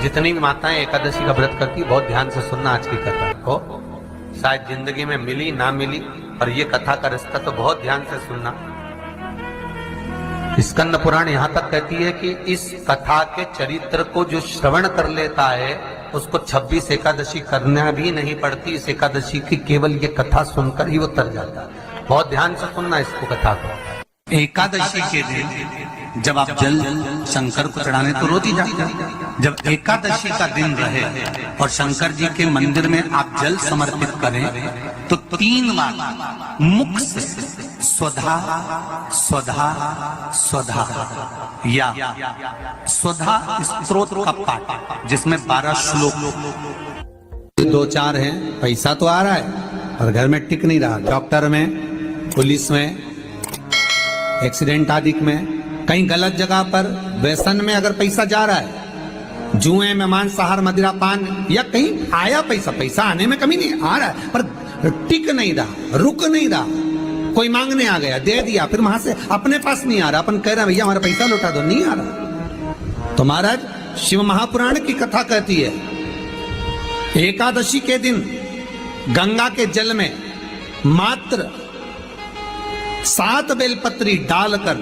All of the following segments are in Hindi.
जितनी भी माताएं एकादशी का व्रत करती, बहुत ध्यान से सुनना आज की कथा को। शायद जिंदगी में मिली ना मिली, और ये कथा का रिश्ता तो बहुत ध्यान से सुनना। स्कंद पुराण यहां तक कहती है कि इस कथा के चरित्र को जो श्रवण कर लेता है उसको 26 एकादशी करना भी नहीं पड़ती। इस एकादशी की केवल ये कथा सुनकर ही वो तर जाता है। बहुत ध्यान से सुनना इसको, कथा को। एकादशी के दिन जब आप जल शंकर को चढ़ाने तो रोज ही जाते हैं। जब एकादशी का दिन रहे और शंकर जी के मंदिर में आप जल समर्पित करें तो 3 बार मुख से स्वधा स्वधा स्वधा या स्वधा स्तोत्र का पाठ, जिसमें 12 श्लोक। 2-4 हैं, पैसा तो आ रहा है और घर में टिक नहीं रहा। डॉक्टर में, पुलिस में, एक्सीडेंट आदि में, कहीं गलत जगह पर व्यसन में अगर पैसा जा रहा है, जुए में, मांसाहार, मदिरा पान, या कहीं आया पैसा आने में कमी नहीं, आ रहा है पर टिक नहीं रहा, रुक नहीं रहा। कोई मांगने आ गया, दे दिया, फिर वहां से अपने पास नहीं आ रहा, अपन कह रहे हैं भैया हमारा पैसा लौटा दो, नहीं आ रहा। तो महाराज शिव महापुराण की कथा कहती है एकादशी के दिन गंगा के जल में मात्र 7 बेलपत्री डालकर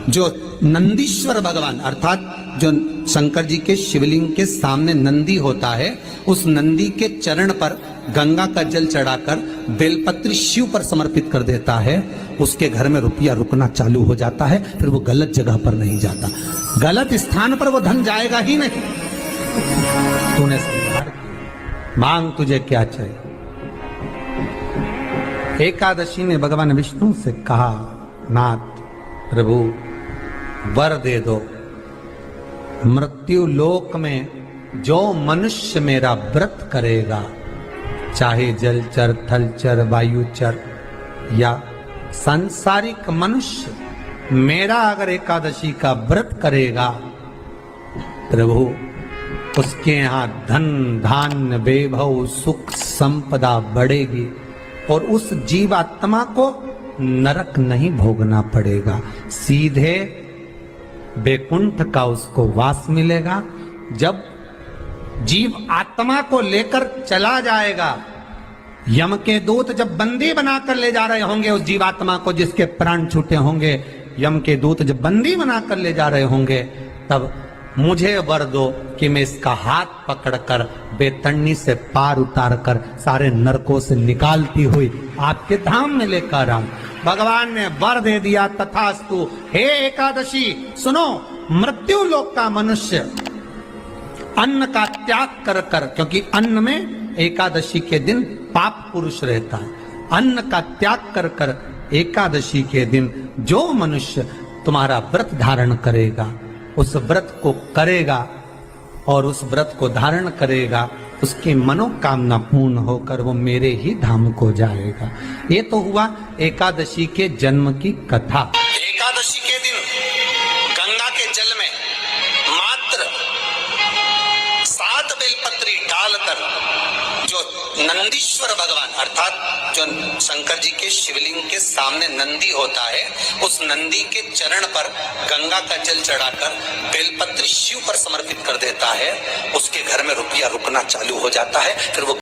जो नंदीश्वर भगवान अर्थात जो शंकर जी के शिवलिंग के सामने नंदी होता है, उस नंदी के चरण पर गंगा का जल चढ़ाकर बेलपत्री शिव पर समर्पित कर देता है, उसके घर में रुपया रुकना चालू हो जाता है। फिर वो गलत जगह पर नहीं जाता, गलत स्थान पर वो धन जाएगा ही नहीं। तूने स्वीकार किया, मांग तुझे क्या चाहिए। एकादशी ने भगवान विष्णु से कहा, नाथ प्रभु वर दे दो, मृत्यु लोक में जो मनुष्य मेरा व्रत करेगा, चाहे जलचर, थलचर, वायुचर या सांसारिक मनुष्य, मेरा अगर एकादशी का व्रत करेगा, प्रभु उसके यहां धन धान्य वैभव सुख संपदा बढ़ेगी और उस जीवात्मा को नरक नहीं भोगना पड़ेगा, सीधे बैकुंठ का उसको वास मिलेगा। जब जीव आत्मा को लेकर चला जाएगा, यम के दूत जब बंदी बनाकर ले जा रहे होंगे उस जीवात्मा को, जिसके प्राण छूटे होंगे, यम के दूत जब बंदी बनाकर ले जा रहे होंगे, तब मुझे वर दो कि मैं इसका हाथ पकड़कर बेतन्नी से पार उतारकर सारे नरकों से निकालती हुई आपके धाम में लेकर आऊं। भगवान ने वर दे दिया, तथास्तु। हे एकादशी सुनो, मृत्यु लोक का मनुष्य अन्न का त्याग कर कर, क्योंकि अन्न में एकादशी के दिन पाप पुरुष रहता है, अन्न का त्याग कर कर एकादशी के दिन जो मनुष्य तुम्हारा व्रत धारण करेगा, उस व्रत को करेगा और उस व्रत को धारण करेगा, उसकी मनोकामना पूर्ण होकर वो मेरे ही धाम को जाएगा। ये तो हुआ एकादशी के जन्म की कथा। एकादशी के दिन गंगा के जल में मात्र 7 बेलपत्री डालकर जो नंदीश्वर भगवान अर्थात जो शंकर जी के शिवलिंग के सामने नंदी होता है, उस नंदी के चरण पर गंगा का जल चढ़ाकर बेलपत्री शिव पर समर्पित कर देता है, उसके घर में रुपया रुकना चालू हो जाता है। फिर वो